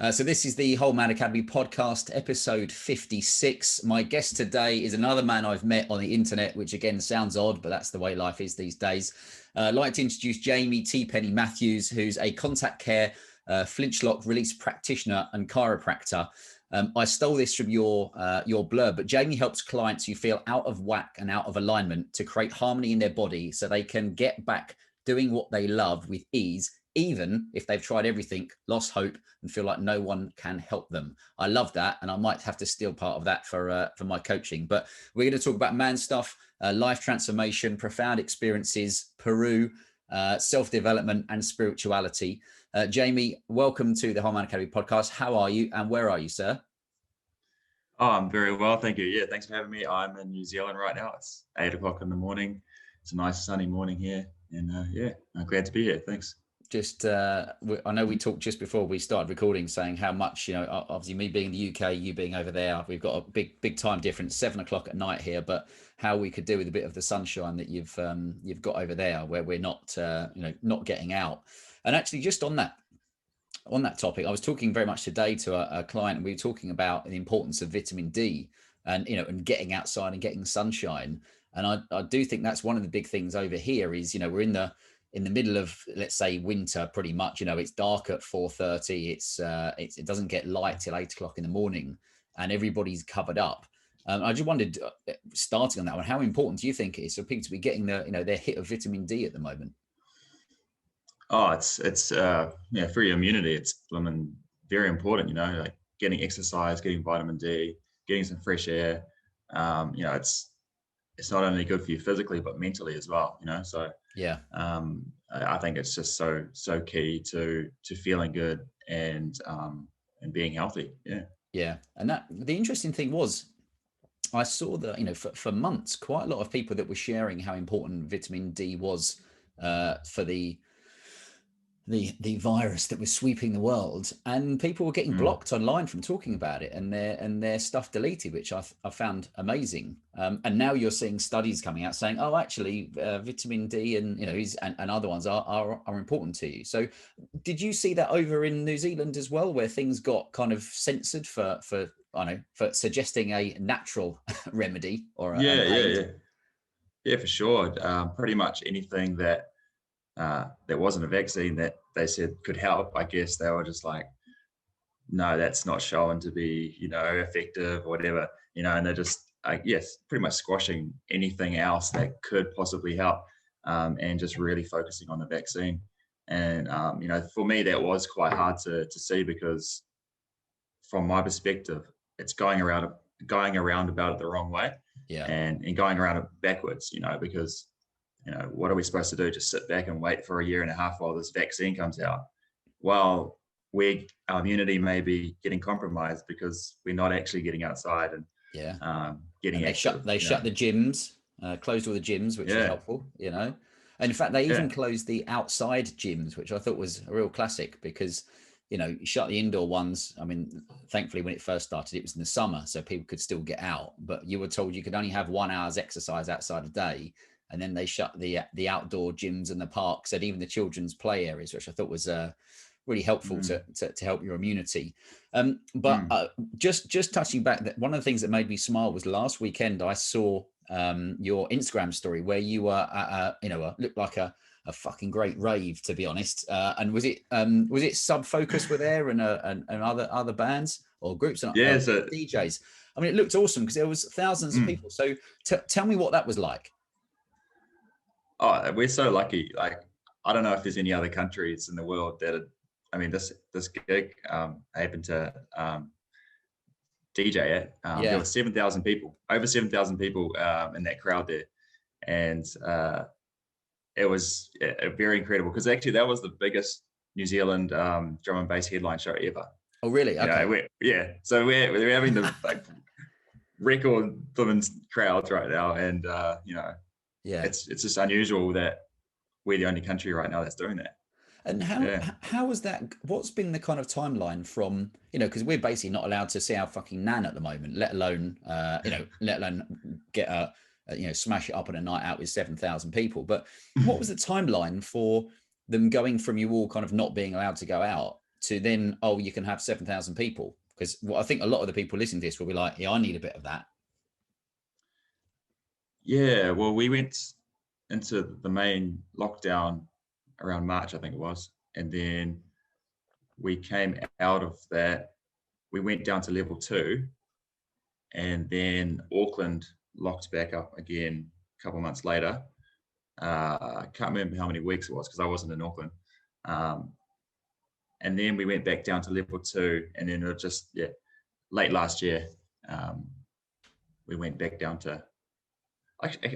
So this is the Whole Man Academy podcast, episode 56. My guest today is another man I've met on the internet, which again sounds odd, but that's the way life is these days. I'd like to introduce Jamie Tipene Matthews, who's a contact care, Flinchlock release practitioner and chiropractor. I stole this from your blurb, but Jamie helps clients who feel out of whack and out of alignment to create harmony in their body so they can get back doing what they love with ease, even if they've tried everything, lost hope, and feel like no one can help them. I love that, and I might have to steal part of that for my coaching. But we're going to talk about man stuff, life transformation, profound experiences, Peru, self-development, and spirituality. Jamie, welcome to the Whole Man Academy podcast. How are you, and where are you, sir? Oh, I'm very well, thank you. Yeah, thanks for having me. I'm in New Zealand right now. It's 8 o'clock in the morning. It's a nice sunny morning here, and yeah, I'm glad to be here. Thanks. Just I know we talked just before we started recording, saying how much, obviously me being in the UK, you being over there, we've got a big time difference, 7 o'clock at night here, but how we could do with a bit of the sunshine that you've got over there, where we're not not getting out. And actually, just on that topic, I was talking very much today to a client, and we were talking about the importance of vitamin D and and getting outside and getting sunshine. And I do think that's one of the big things over here is, we're in the middle of, let's say, winter, pretty much. It's dark at 4:30. It doesn't get light till 8 o'clock in the morning, and everybody's covered up. I just wondered, starting on that one, how important do you think it is for people to be getting their hit of vitamin D at the moment? Oh, it's for your immunity. It's very important. Like getting exercise, getting vitamin D, getting some fresh air. It's not only good for you physically but mentally as well. So yeah. I think it's just so key to feeling good and being healthy. Yeah. And that the interesting thing was, I saw that for months, quite a lot of people that were sharing how important vitamin D was for the virus that was sweeping the world, and people were getting blocked online from talking about it, and their stuff deleted, which I found amazing. And now you're seeing studies coming out saying, oh, actually, vitamin D and and other ones are important to you. So, did you see that over in New Zealand as well, where things got kind of censored for suggesting a natural remedy or an aid? Yeah, for sure. Pretty much anything that wasn't a vaccine that they said could help, I guess they were just like, no, that's not shown to be effective or whatever, and they're just pretty much squashing anything else that could possibly help, and just really focusing on the vaccine. And for me, that was quite hard to see, because from my perspective, it's going around about it the wrong way, and going around it backwards, because what are we supposed to do? Just sit back and wait for a year and a half while this vaccine comes out? Well, our immunity may be getting compromised because we're not actually getting outside and getting active. They shut the gyms, closed all the gyms, which is helpful, And in fact, they even closed the outside gyms, which I thought was a real classic, because you shut the indoor ones. I mean, thankfully, when it first started, it was in the summer, so people could still get out. But you were told you could only have 1 hour's exercise outside a day. And then they shut the outdoor gyms and the parks and even the children's play areas, which I thought was really helpful to help your immunity. But just touching back, that one of the things that made me smile was last weekend I saw your Instagram story where you were looked like a fucking great rave, to be honest. And was it Sub Focus were there and other bands or groups and DJs? I mean, it looked awesome because there was thousands of people. So tell me what that was like. Oh, we're so lucky. Like, I don't know if there's any other countries in the world that this gig I happened to DJ at. There were 7,000 people, over 7,000 people in that crowd there. And it was very incredible, because actually that was the biggest New Zealand drum and bass headline show ever. Oh, really? Okay. So we're having the record crowds right now. And, it's just unusual that we're the only country right now that's doing that. And how was that? What's been the kind of timeline from, because we're basically not allowed to see our fucking nan at the moment, let alone get smash it up on a night out with 7,000 people. But what was the timeline for them going from you all kind of not being allowed to go out to then, oh, you can have 7,000 people? Because I think a lot of the people listening to this will be like, yeah, I need a bit of that. Yeah, well, we went into the main lockdown around March, I think it was. And then we came out of that. We went down to level 2. And then Auckland locked back up again a couple of months later. I can't remember how many weeks it was because I wasn't in Auckland. And then we went back down to level 2. And then it just, late last year, we went back down to,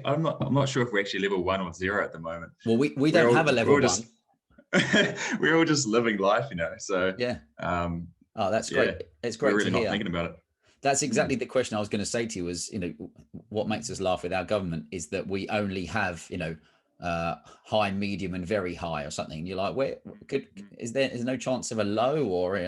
I'm not sure if we're actually level 1 or 0 at the moment. Well, we don't have a level 1. We're all just living life, so yeah. Oh, that's great. It's great. We're really to hear. not thinking about it. That's exactly the question I was going to say to you was, what makes us laugh with our government is that we only have, high, medium and very high or something. And you're like, is there no chance of a low or,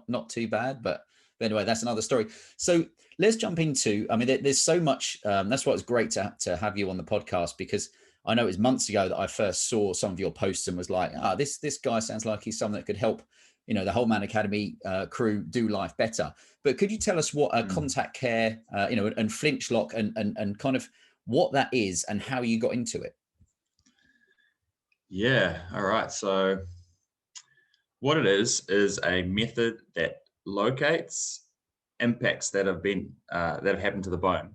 not too bad, but anyway, that's another story. So let's jump into, there's so much, that's why it's great to have you on the podcast, because I know it was months ago that I first saw some of your posts and was like, this guy sounds like he's someone that could help, the Whole Man Academy crew do life better. But could you tell us what contact care, and Flinchlock and kind of what that is and how you got into it? Yeah. All right. So what it is a method that locates impacts that have been that have happened to the bone,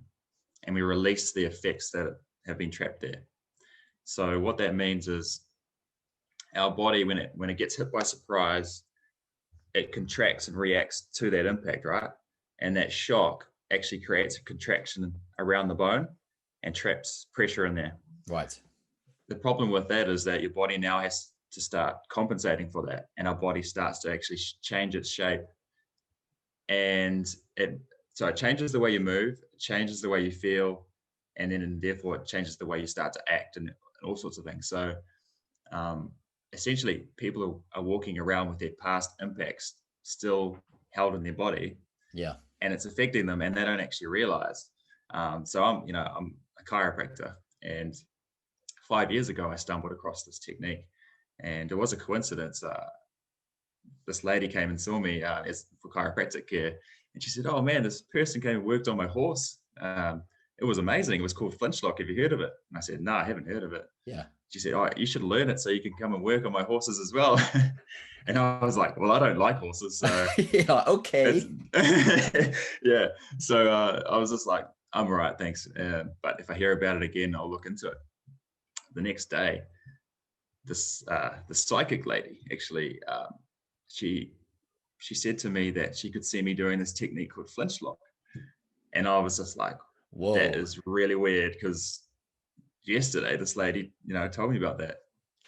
and we release the effects that have been trapped there. So what that means is our body, when it gets hit by surprise, it contracts and reacts to that impact, right? And that shock actually creates a contraction around the bone and traps pressure in there. Right. The problem with that is that your body now has to start compensating for that, and our body starts to actually change its shape. And it changes the way you move, it changes the way you feel, and then therefore it changes the way you start to act and all sorts of things. So essentially, people are walking around with their past impacts still held in their body. Yeah. And it's affecting them, and they don't actually realize. So I'm a chiropractor, and 5 years ago, I stumbled across this technique, and it was a coincidence. This lady came and saw me for chiropractic care, and she said, "Oh man, this person came and worked on my horse. It was amazing. It was called Flinchlock. Have you heard of it?" And I said, "No, I haven't heard of it." Yeah. She said, "Oh, you should learn it so you can come and work on my horses as well." And I was like, "Well, I don't like horses, so yeah, okay." Yeah. So I was just like, "I'm all right, thanks. But if I hear about it again, I'll look into it." The next day, the psychic lady actually, she said to me that she could see me doing this technique called Flinchlock, and I was just like, "Whoa, that is really weird," because yesterday this lady, told me about that,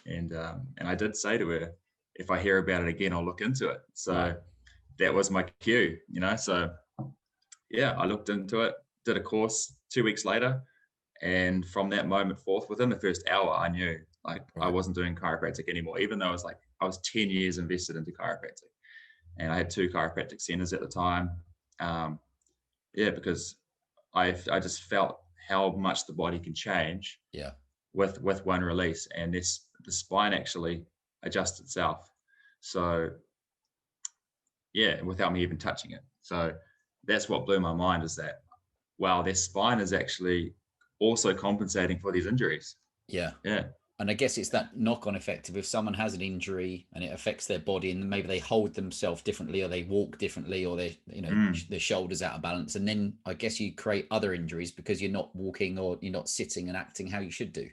and I did say to her, if I hear about it again, I'll look into it. So that was my cue, So yeah, I looked into it, did a course 2 weeks later, and from that moment forth, within the first hour, I knew I wasn't doing chiropractic anymore, even though I was 10 years invested into chiropractic, and I had 2 chiropractic centers at the time. Because I just felt how much the body can change with one release, and the spine actually adjusts itself. So without me even touching it. So that's what blew my mind, is that, wow, their spine is actually also compensating for these injuries. Yeah. Yeah. And I guess it's that knock-on effect of if someone has an injury and it affects their body, and maybe they hold themselves differently, or they walk differently, or they, their shoulders out of balance. And then I guess you create other injuries because you're not walking, or you're not sitting and acting how you should do.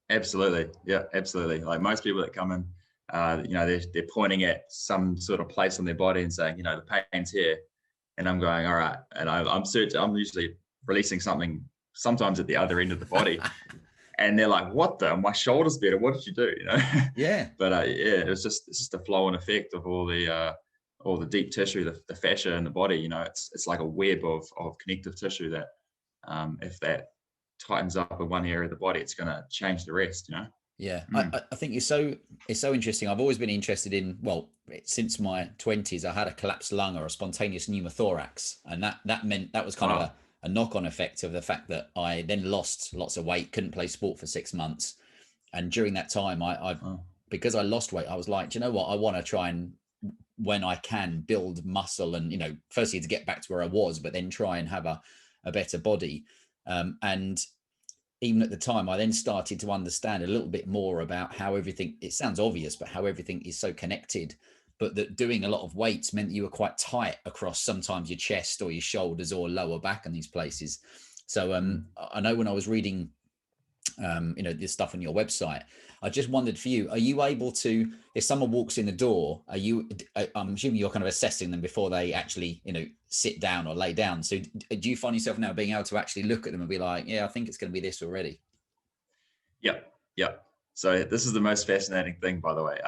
Absolutely. Yeah, absolutely. Like most people that come in, they're pointing at some sort of place on their body and saying, the pain's here. And I'm going, all right. And I'm usually releasing something sometimes at the other end of the body. And they're like, "What my shoulder's better. What did you do?" Yeah. But it's just a flow and effect of all the deep tissue, the fascia in the body. It's like a web of connective tissue that, if that tightens up in one area of the body, it's going to change the rest. Yeah. I think it's so interesting. I've always been interested in, since my 20s, I had a collapsed lung, or a spontaneous pneumothorax, and that meant that was kind of a knock-on effect of the fact that I then lost lots of weight, couldn't play sport for 6 months. And during that time, because I lost weight, I was like, do you know what? I want to try and when I can build muscle and, firstly to get back to where I was, but then try and have a better body. And even at the time, I then started to understand a little bit more about how everything, it sounds obvious, but how everything is so connected, but that doing a lot of weights meant that you were quite tight across sometimes your chest or your shoulders or lower back in these places. So I know when I was reading, this stuff on your website, I just wondered for you, are you able to, if someone walks in the door, I'm assuming you're kind of assessing them before they actually, sit down or lay down. So do you find yourself now being able to actually look at them and be like, yeah, I think it's going to be this already? Yeah. So this is the most fascinating thing, by the way.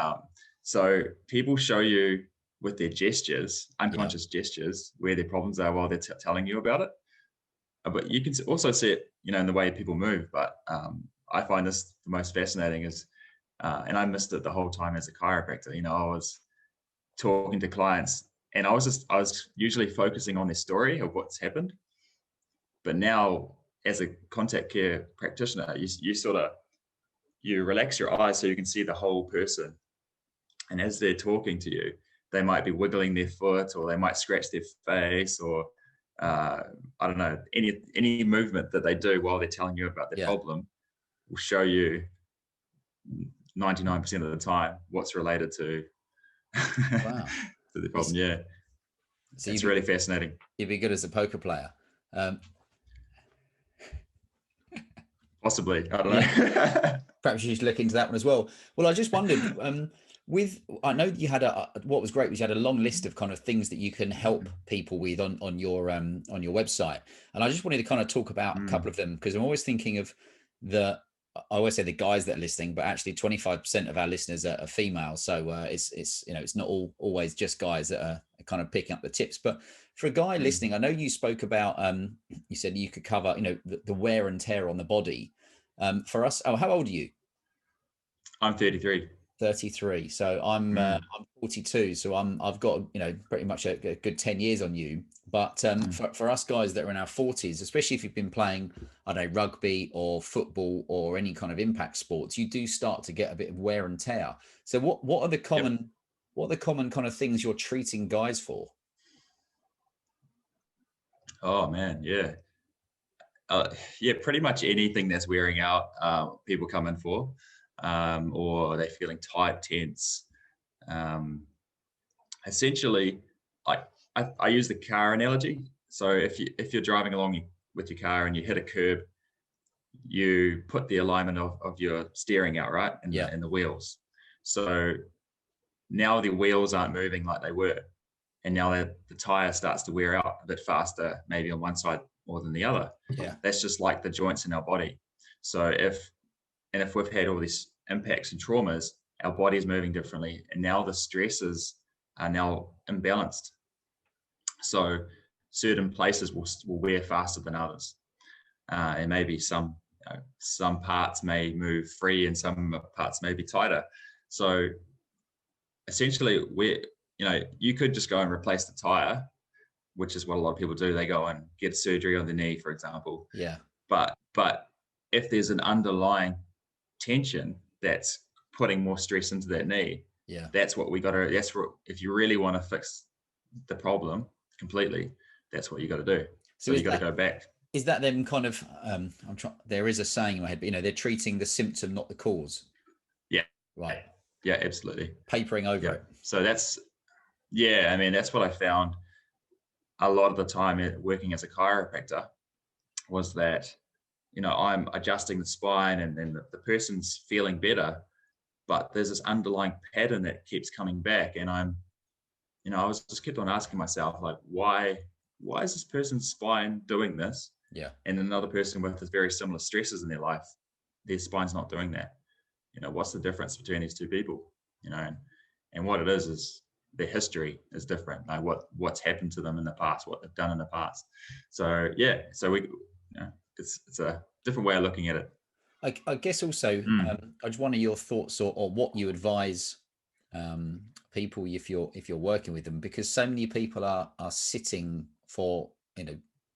So people show you with their gestures, unconscious gestures, where their problems are while they're telling you about it. But you can also see it, in the way people move. But I find this the most fascinating is, and I missed it the whole time as a chiropractor. I was talking to clients, and I was usually focusing on their story of what's happened. But now, as a contact care practitioner, you relax your eyes so you can see the whole person. And as they're talking to you, they might be wiggling their foot, or they might scratch their face, or I don't know, any movement that they do while they're telling you about their problem will show you 99% of the time what's related to, wow. to the problem. So it's really fascinating. You'd be good as a poker player. Possibly, I don't know. Perhaps you should look into that one as well. Well, I just wondered, I know you had what was great was you had a long list of kind of things that you can help people with on your website. And I just wanted to kind of talk about a couple of them, because I'm always thinking of I always say the guys that are listening, but actually 25% of our listeners are female. So it's not always just guys that are kind of picking up the tips. But for a guy listening, I know you spoke about, you said you could cover, the wear and tear on the body. For us, how old are you? I'm 33. 33. So I'm 42. So I've got, pretty much a good 10 years on you. But for us guys that are in our 40s, especially if you've been playing, I don't know, rugby or football or any kind of impact sports, you do start to get a bit of wear and tear. So what are the common kind of things you're treating guys for? Oh man, yeah. Pretty much anything that's wearing out, people come in for, or they're feeling tight, tense. Essentially, I use the car analogy. So if you're driving along with your car and you hit a curb, you put the alignment of your steering out, right, and the wheels. So now the wheels aren't moving like they were, and now the tire starts to wear out a bit faster, maybe on one side more than the other. That's just like the joints in our body. So if we've had all these impacts and traumas, our body's moving differently, and now the stresses are now imbalanced. So certain places will wear faster than others, and maybe some parts may move free and some parts may be tighter. So essentially, you could just go and replace the tire, which is what a lot of people do. They go and get surgery on the knee, for example. But if there's an underlying tension that's putting more stress into that knee, that's what we got to. If you really want to fix the problem completely, that's what you got to do. So you got to go back. Is that them kind of? There is a saying in my head, but they're treating the symptom, not the cause. Yeah. Right. Yeah, absolutely. Papering over it. So that's what I found a lot of the time working as a chiropractor was that, I'm adjusting the spine and the person's feeling better, but there's this underlying pattern that keeps coming back. And I was just kept on asking myself, like, why is this person's spine doing this? And another person with this very similar stresses in their life, their spine's not doing that. What's the difference between these two people? And what it is their history is different. Like what's happened to them in the past, what they've done in the past. So we, it's a different way of looking at it. I guess also, I just wonder your thoughts or what you advise people if you're working with them, because so many people are sitting for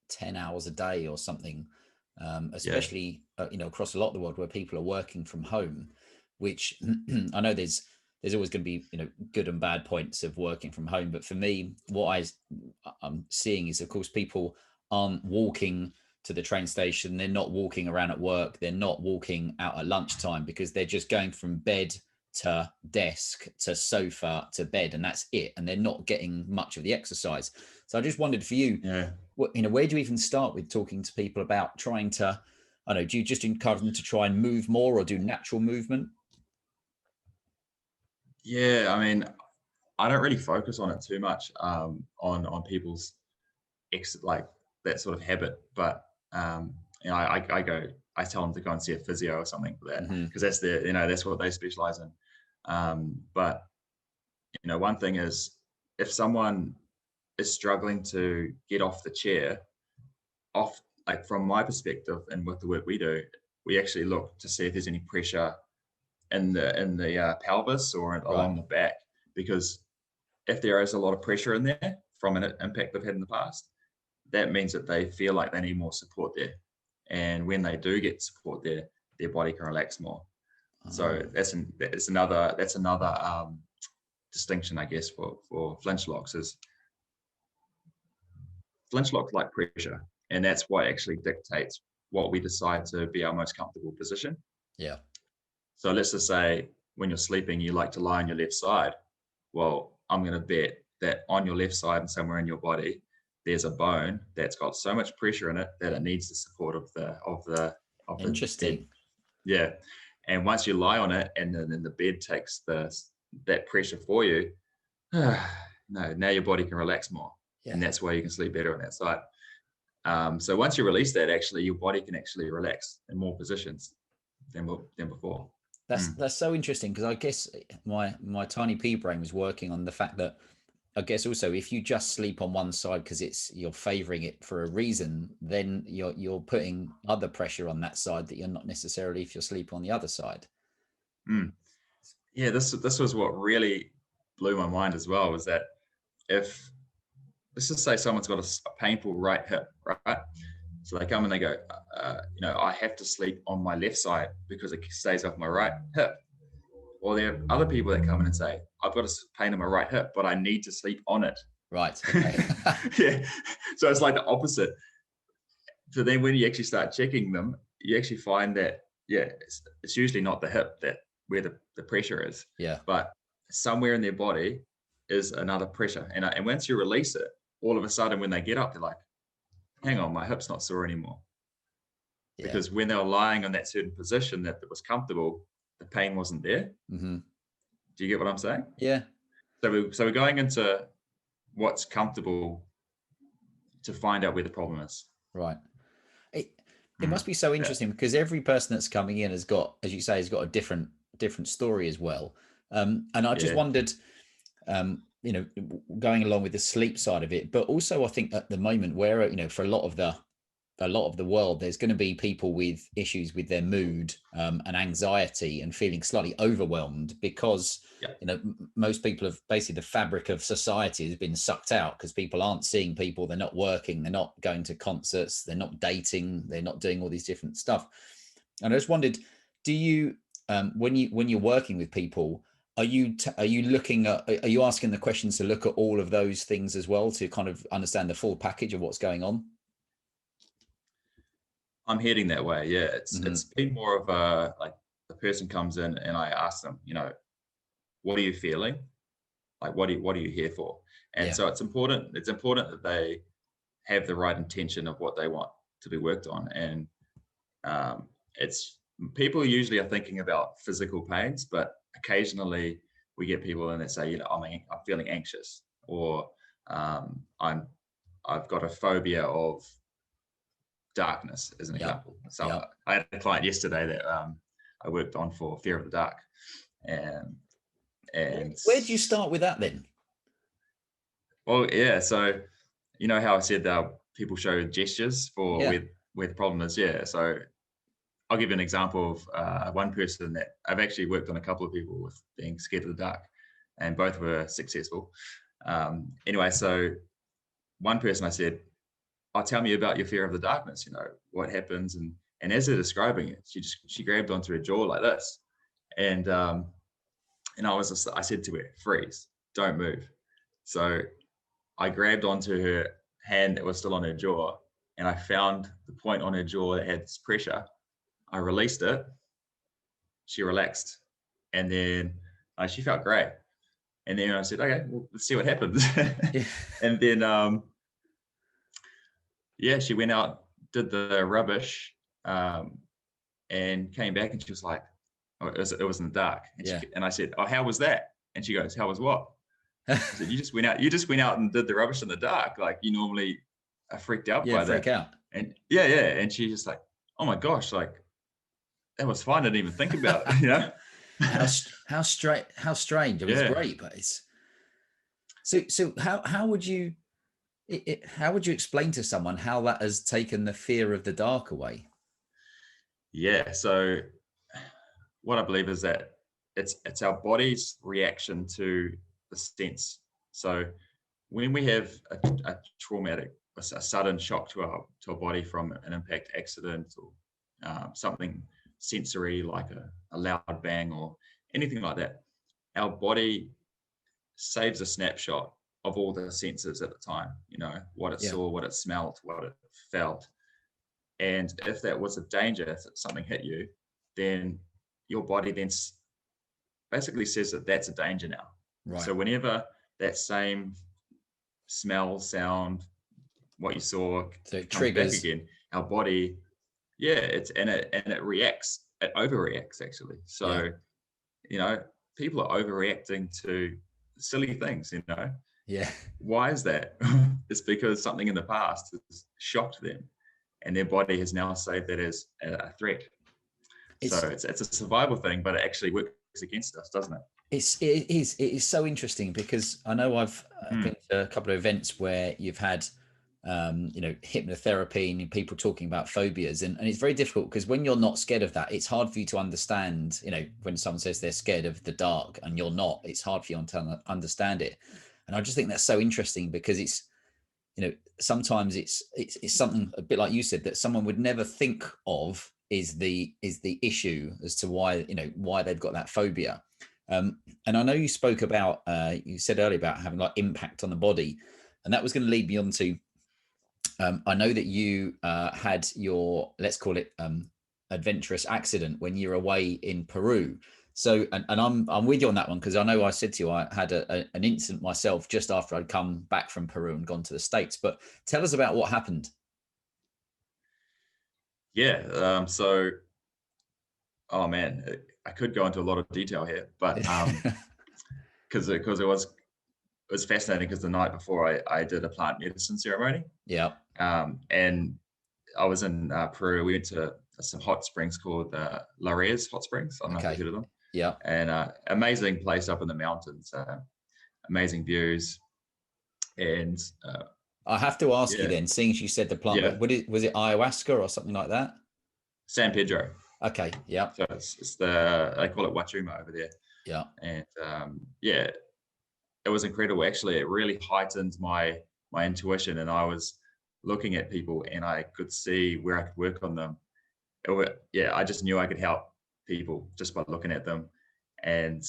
10 hours a day or something, especially across a lot of the world where people are working from home, which I know there's there's always going to be, you know, good and bad points of working from home. But for me, what I'm seeing is, of course, people aren't walking to the train station. They're not walking around at work. They're not walking out at lunchtime, because they're just going from bed to desk to sofa to bed, and that's it. And they're not getting much of the exercise. So I just wondered for you, you know, where do you even start with talking to people about trying to, I don't know, do you just encourage them to try and move more or do natural movement? Yeah, I mean, I don't really focus on it too much, on people's like that sort of habit, but you know, I tell them to go and see a physio or something for that, because that's their, you know, that's what they specialize in. But you know, one thing is, if someone is struggling to get off the chair, like from my perspective and with the work we do, we actually look to see if there's any pressure in the pelvis or along the back, because if there is a lot of pressure in there from an impact they've had in the past, that means that they feel like they need more support there. And when they do get support there, their body can relax more. So that's another distinction, I guess, for Flinchlocks, is Flinchlock like pressure, and that's what actually dictates what we decide to be our most comfortable position. Yeah. So let's just say when you're sleeping, you like to lie on your left side. Well, I'm going to bet that on your left side and somewhere in your body, there's a bone that's got so much pressure in it that it needs the support of the Interesting. bed. Yeah. And once you lie on it, and then the bed takes that pressure for you, now your body can relax more. Yeah. And that's why you can sleep better on that side. So once you release that, actually, your body can actually relax in more positions than before. That's so interesting, because I guess my tiny pea brain was working on the fact that, I guess also, if you just sleep on one side because you're favoring it for a reason, then you're putting other pressure on that side that you're not necessarily if you're sleeping on the other side. Yeah, this was what really blew my mind as well, was that if, let's just say someone's got a painful right hip, right? So they come and they go, you know, I have to sleep on my left side because it stays off my right hip. Or there are other people that come in and say, I've got a pain in my right hip, but I need to sleep on it. Right. Okay. Yeah. So it's like the opposite. So then when you actually start checking them, you actually find that, yeah, it's usually not the hip where the pressure is. Yeah. But somewhere in their body is another pressure. And once you release it, all of a sudden when they get up, they're like, hang on, my hip's not sore anymore. Yeah. Because when they were lying on that certain position that was comfortable, the pain wasn't there. Do you get what I'm saying? Yeah. So we're going into what's comfortable to find out where the problem is. Right. It must be so interesting, because every person that's coming in has got, as you say, has got a different story as well. And I just wondered, you know, going along with the sleep side of it, but also I think at the moment where, you know, for a lot of the world, there's going to be people with issues with their mood and anxiety and feeling slightly overwhelmed, because you know, most people have basically, the fabric of society has been sucked out, because people aren't seeing people, they're not working, they're not going to concerts, they're not dating, they're not doing all these different stuff. And I just wondered, do you when you're working with people, are you looking at, are you asking the questions to look at all of those things as well, to kind of understand the full package of what's going on? I'm heading that way. Yeah. It's been more of a, like, the person comes in and I ask them, you know, what are you feeling? Like, what are you here for? And so it's important that they have the right intention of what they want to be worked on. And it's, people usually are thinking about physical pains, but occasionally we get people in that say, you know, I'm feeling anxious, or I've got a phobia of darkness, as an example. So I had a client yesterday that I worked on for fear of the dark. And where do you start with that then? Well, yeah. So, you know how I said people show gestures for where the problem is. Yeah. So I'll give you an example of one person that I've actually worked on a couple of people with being scared of the dark, and both were successful. Anyway, so one person I said, tell me about your fear of the darkness, you know, what happens. And as they're describing it, she grabbed onto her jaw like this. And And I said to her, freeze, don't move. So I grabbed onto her hand that was still on her jaw, and I found the point on her jaw that had this pressure. I released it. She relaxed, and then she felt great. And then I said, okay, well, let's see what happens. Yeah. And then, she went out, did the rubbish, and came back, and she was like, oh, it was in the dark. And I said, oh, how was that? And she goes, how was what? I said, you just went out and did the rubbish in the dark. Like, you normally are freaked out by that. Freak out. And and she's just like, oh my gosh, like that was fine. I didn't even think about it, you know. how strange. It was great, but it's so how would you explain to someone how that has taken the fear of the dark away? Yeah, so what I believe is that it's our body's reaction to the sense. So when we have a traumatic, a sudden shock to our body from an impact accident or something sensory like a loud bang or anything like that, our body saves a snapshot of all the senses at the time, you know, what it saw, what it smelled, what it felt. And if that was a danger, if something hit you, then your body then basically says that that's a danger now. Right. So whenever that same smell, sound, what you saw so triggers back again, our body, it reacts, it overreacts actually. So, you know, people are overreacting to silly things, you know. Yeah. Why is that? It's because something in the past has shocked them, and their body has now saved that as a threat. It's a survival thing, but it actually works against us, doesn't it? It is so interesting, because I know I've been to a couple of events where you've had you know, hypnotherapy and people talking about phobias, and it's very difficult, because when you're not scared of that, it's hard for you to understand, you know, when someone says they're scared of the dark and you're not, it's hard for you to understand it. And I just think that's so interesting, because it's, you know, sometimes it's something a bit like you said that someone would never think of is the issue as to why, you know, why they've got that phobia. And I know you spoke about you said earlier about having like impact on the body, and that was going to lead me on to I know that you had your, let's call it adventurous accident when you're away in Peru. So, and I'm with you on that one, because I know I said to you, I had an incident myself just after I'd come back from Peru and gone to the States. But tell us about what happened. Yeah. So, oh man, I could go into a lot of detail here, but because it was fascinating, because the night before I did a plant medicine ceremony. Yeah. And I was in Peru. We went to some hot springs called La Reyes Hot Springs. I don't know if you've heard of them. Yeah. And amazing place up in the mountains, amazing views. And I have to ask you then, seeing as you said the plant, was it ayahuasca or something like that? San Pedro. Okay. Yeah. So it's they call it Wachuma over there. Yeah. And it was incredible. Actually, it really heightened my intuition, and I was looking at people and I could see where I could work on them. I just knew I could help people just by looking at them, and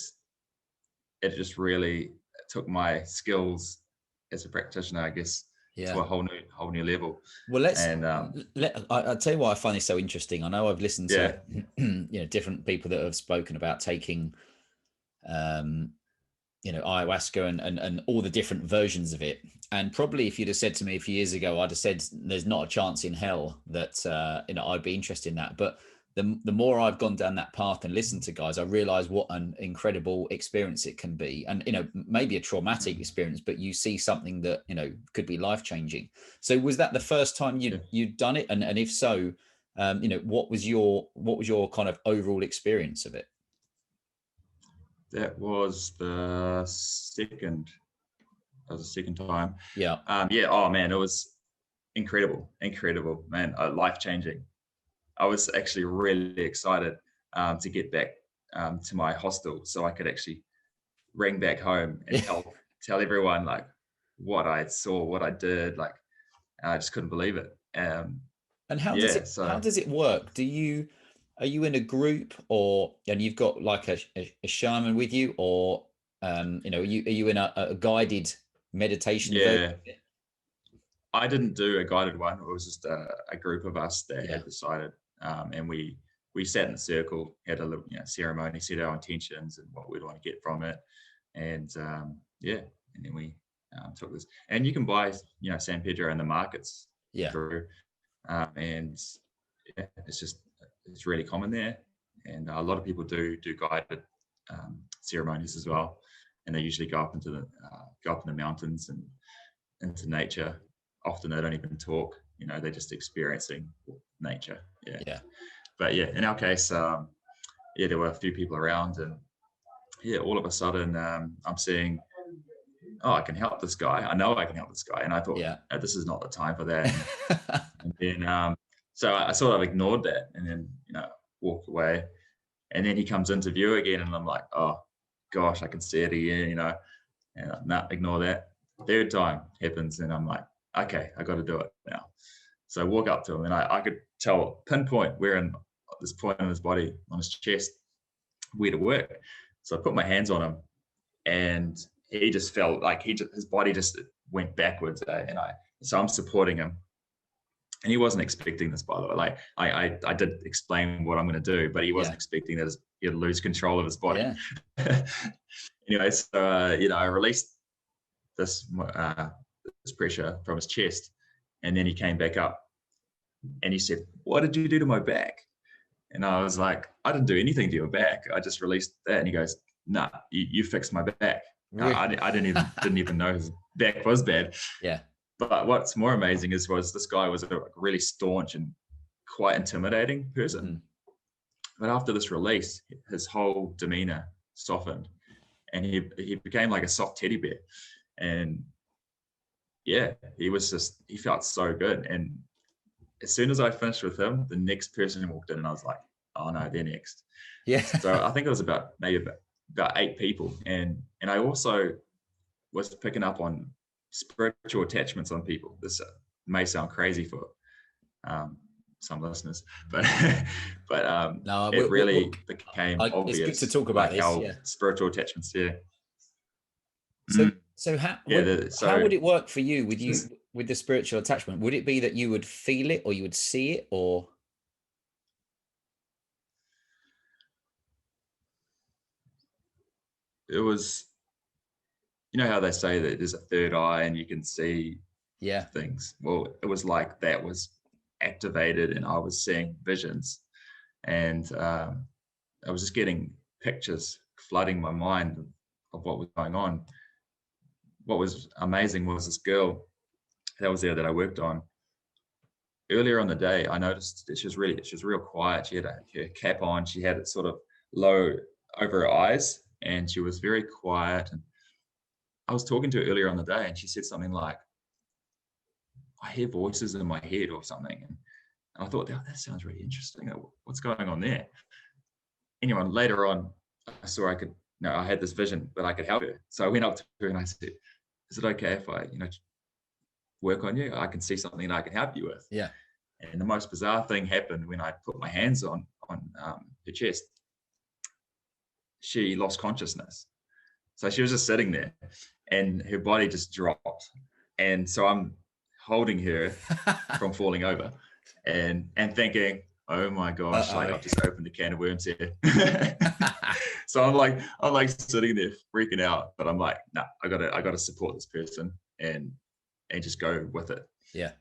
it just really took my skills as a practitioner, I guess, to a whole new level. Well, I'll tell you why I find this so interesting. I know I've listened to you know, different people that have spoken about taking you know, ayahuasca and all the different versions of it. And probably if you'd have said to me a few years ago, I'd have said there's not a chance in hell that you know, I'd be interested in that. But the more I've gone down that path and listened to guys, I realize what an incredible experience it can be. And, you know, maybe a traumatic experience, but you see something that, you know, could be life-changing. So was that the first time you'd done it? And if so, you know, what was your kind of overall experience of it? That was the second time. Yeah. Oh man, it was incredible, man. Life-changing. I was actually really excited to get back to my hostel, so I could actually ring back home and tell everyone like what I saw, what I did. Like, I just couldn't believe it. And how does it work? Do you are you in a group, and you've got like a shaman with you, or you know, are you in a guided meditation version? Yeah, I didn't do a guided one. It was just a group of us that had decided, and we sat in a circle, had a little ceremony, set our intentions and what we'd want to get from it, and and then we took this. And you can buy San Pedro in the markets, through, and it's really common there, and a lot of people do guided ceremonies as well, and they usually go up in the mountains and into nature. Often they don't even talk, they're just experiencing nature. But in our case, there were a few people around, and all of a sudden I'm seeing, I can help this guy. I know I can help this guy. And I thought, this is not the time for that. And then so I sort of ignored that, and then walked away. And then he comes into view again, and I'm like, oh gosh, I can see it again, and nah, ignore that. Third time happens, and I'm like, okay, I got to do it now. So I walk up to him, and I could pinpoint where in this point in his body, on his chest, where to work. So I put my hands on him, and he just felt like his body just went backwards. So I'm supporting him, and he wasn't expecting this, by the way. Like I did explain what I'm going to do, but he wasn't expecting that he'd lose control of his body. Anyway, so I released this pressure from his chest, and then he came back up, and he said, "What did you do to my back?" And I was like, "I didn't do anything to your back. I just released that." And he goes, "Nah, you fixed my back." Really? I didn't even know his back was bad. Yeah. But what's more amazing was this guy was a really staunch and quite intimidating person. Mm-hmm. But after this release, his whole demeanor softened, and he became like a soft teddy bear. And he felt so good. And as soon as I finished with him, the next person walked in, and I was like, oh no, they're next. Yeah. So I think it was about 8 people. And I also was picking up on spiritual attachments on people. This may sound crazy for some listeners, but no, it really became obvious. It's good to talk about this. Spiritual attachments. So how would it work for you with the spiritual attachment? Would it be that you would feel it, or you would see it, or? It was, how they say that there's a third eye and you can see things. Well, it was like that was activated, and I was seeing visions, and I was just getting pictures flooding my mind of what was going on. What was amazing was this girl that was there that I worked on. Earlier on the day, I noticed that she was real quiet. She had her cap on. She had it sort of low over her eyes, and she was very quiet. And I was talking to her earlier on the day, and she said something like, "I hear voices in my head," or something. And I thought, that sounds really interesting. What's going on there? Anyway, later on, I saw I had this vision, but I could help her. So I went up to her and I said, "Is it okay if I, work on you? I can see something I can help you with." Yeah. And the most bizarre thing happened when I put my hands on her chest. She lost consciousness. So she was just sitting there, and her body just dropped. And so I'm holding her from falling over, and thinking, oh my gosh, like I've just opened a can of worms here. So I'm like sitting there freaking out, but I'm like, no, I gotta support this person and just go with it. Yeah.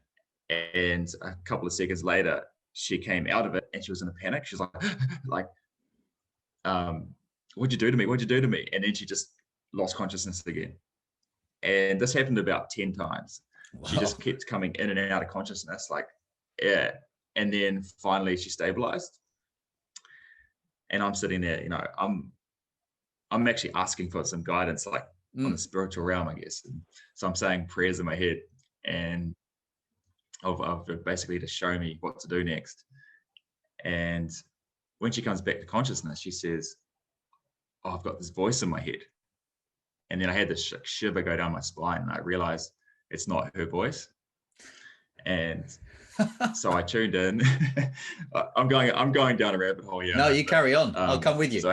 And a couple of seconds later, she came out of it, and she was in a panic. She's like, what'd you do to me? What'd you do to me? And then she just lost consciousness again. And this happened about 10 times. Wow. She just kept coming in and out of consciousness, and then finally she stabilized. And I'm sitting there, I'm actually asking for some guidance, on the spiritual realm, I guess. And so I'm saying prayers in my head, and of basically to show me what to do next. And when she comes back to consciousness, she says, "Oh, I've got this voice in my head." And then I had this shiver go down my spine, and I realized it's not her voice. And So I tuned in. I'm going down a rabbit hole here. No, you carry on. I'll come with you. So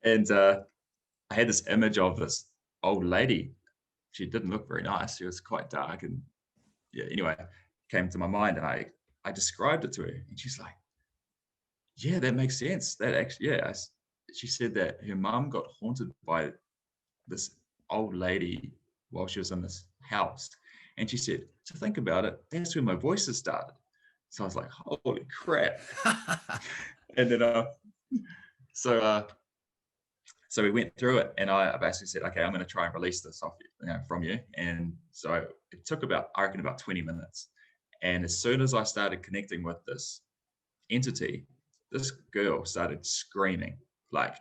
and I had this image of this old lady. She didn't look very nice. She was quite dark, and yeah. Anyway, came to my mind, and I described it to her, and she's like, "Yeah, that makes sense. That actually, yeah." She said that her mum got haunted by this old lady while she was in this house, and she said, "To think about it, that's where my voices started." So I was like, "Holy crap!" And then, so we went through it, and I basically said, "Okay, I'm going to try and release this off you, from you." And so it took I reckon about 20 minutes. And as soon as I started connecting with this entity, this girl started screaming. Like,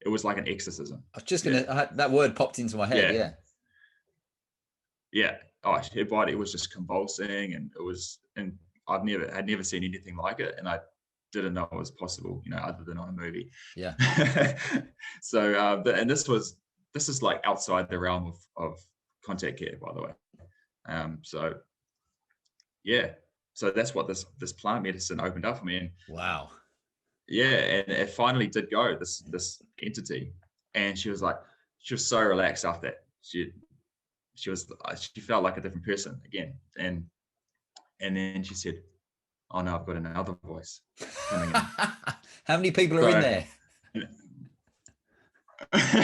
it was like an exorcism. I was just gonna, that word popped into my head. Yeah. Yeah. Oh, her body was just convulsing, and I'd never seen anything like it, and I didn't know it was possible, other than on a movie. Yeah. So, and this is like outside the realm of contact care, by the way. So yeah, so that's what this plant medicine opened up for me. And wow. Yeah, and it finally did go, this entity, and she was so relaxed after that. She felt like a different person again, and then she said, "Oh no, I've got another voice coming in." How many people are in there?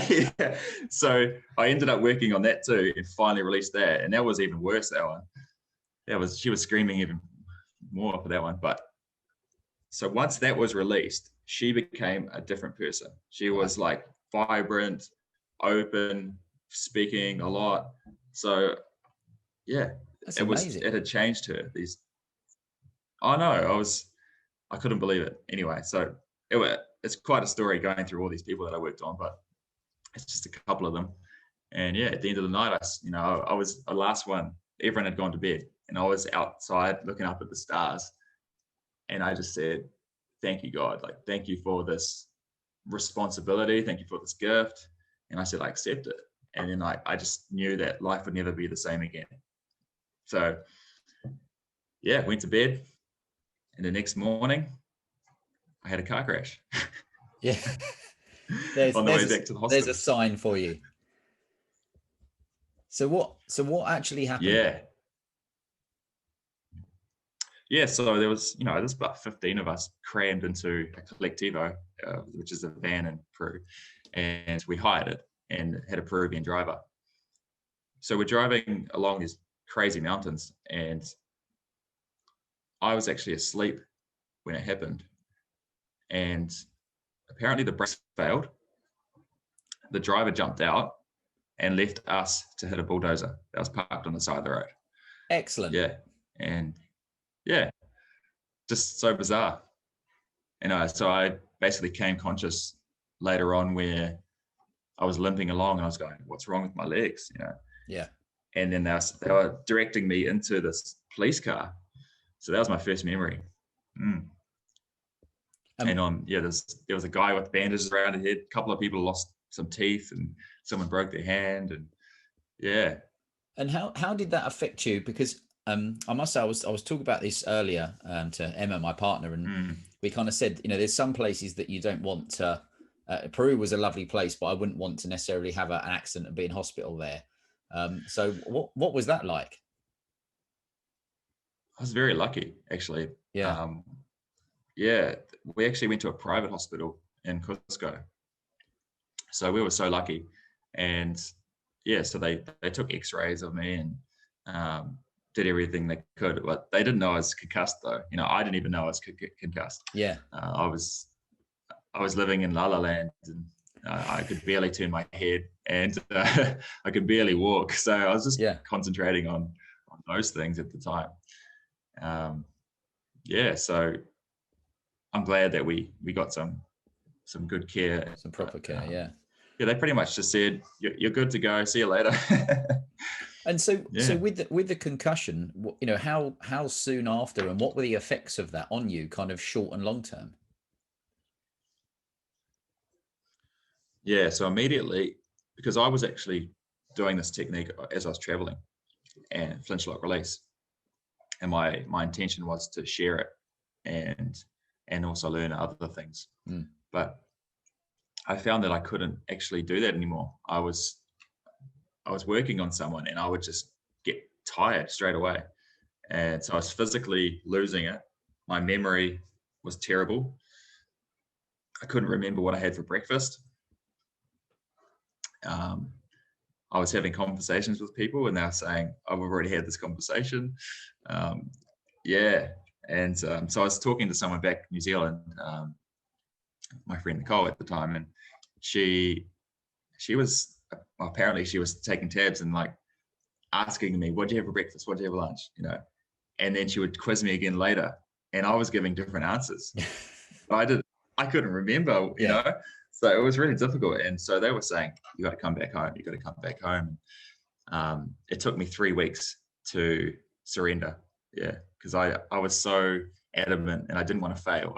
Yeah. So I ended up working on that too, and finally released that, and that was even worse. That one, she was screaming even more for that one. But so once that was released, she became a different person. She was like vibrant, open, speaking a lot. So yeah, that's amazing. It had changed her. I know, I couldn't believe it. Anyway, so it's quite a story going through all these people that I worked on, but it's just a couple of them. And yeah, at the end of the night, I was the last one. Everyone had gone to bed, and I was outside looking up at the stars. And I just said, "Thank you, God. Like, thank you for this responsibility. Thank you for this gift." And I said, "I accept it." And then I just knew that life would never be the same again. So yeah, went to bed. And the next morning, I had a car crash. Yeah. On the way back to the hospital. There's a sign for you. So what actually happened? Yeah, so there was, there's about 15 of us crammed into a Collectivo, which is a van in Peru, and we hired it and had a Peruvian driver. So we're driving along these crazy mountains, and I was actually asleep when it happened, and apparently the brakes failed. The driver jumped out and left us to hit a bulldozer that was parked on the side of the road. Excellent. Yeah, and yeah, just so bizarre. So I basically came conscious later on, where I was limping along and I was going, "What's wrong with my legs?" Yeah. And then they were directing me into this police car. So that was my first memory. And there was a guy with bandages around his head. A couple of people lost some teeth, and someone broke their hand, and yeah. And how did that affect you? Because I must say, I was talking about this earlier to Emma, my partner, and we kind of said, there's some places that you don't want to. Peru was a lovely place, but I wouldn't want to necessarily have an accident and be in hospital there. So what was that like? I was very lucky, actually. Yeah. Yeah, we actually went to a private hospital in Cusco. So we were so lucky. And yeah, so they took x-rays of me and did everything they could, but they didn't know I was concussed though. I didn't even know I was concussed. Yeah. I was living in La La Land, and I could barely turn my head, and I could barely walk. So I was just concentrating on those things at the time. So I'm glad that we got some good care, some proper care. Yeah, they pretty much just said, "You're good to go. See you later." And so with the concussion, how soon after, and what were the effects of that on you, kind of short and long term? Yeah, so immediately, because I was actually doing this technique as I was traveling. and Flinchlock release. And my intention was to share it and also learn other things. But I found that I couldn't actually do that anymore. I was working on someone and I would just get tired straight away. And so I was physically losing it. My memory was terrible. I couldn't remember what I had for breakfast. I was having conversations with people and they were saying, oh, we've already had this conversation. Yeah. And so I was talking to someone back in New Zealand, my friend Nicole at the time, and she was, apparently she was taking tabs and like asking me, what do you have for breakfast? What do you have for lunch? You know, and then she would quiz me again later and I was giving different answers. I couldn't remember, you know, so it was really difficult. And so they were saying, you got to come back home. You got to come back home. It took me 3 weeks to surrender. Yeah. Cause I was so adamant and I didn't want to fail.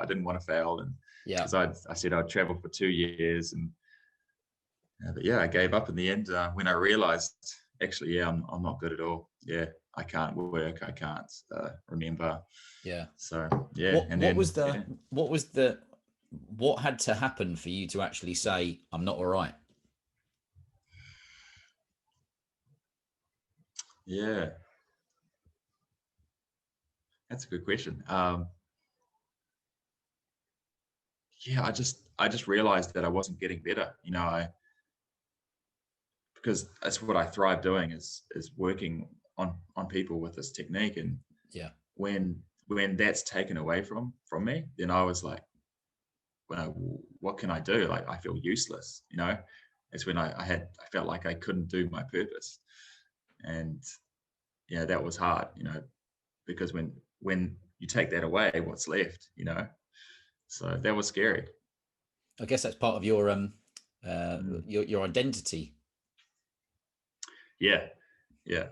And because I said I'd travel for 2 years and, but yeah, I gave up in the end when I realized actually, I'm not good at all. Yeah. I can't work. I can't remember. Yeah. So yeah. What had to happen for you to actually say, I'm not all right? Yeah. That's a good question. Yeah, I just realized that I wasn't getting better. You know, because that's what I thrive doing is working on people with this technique. And yeah, when that's taken away from me, then I was like, well, what can I do? Like, I feel useless, you know. It's when I felt like I couldn't do my purpose. And yeah, that was hard, you know, because when you take that away, what's left, you know? So that was scary. I guess that's part of your identity. Yeah.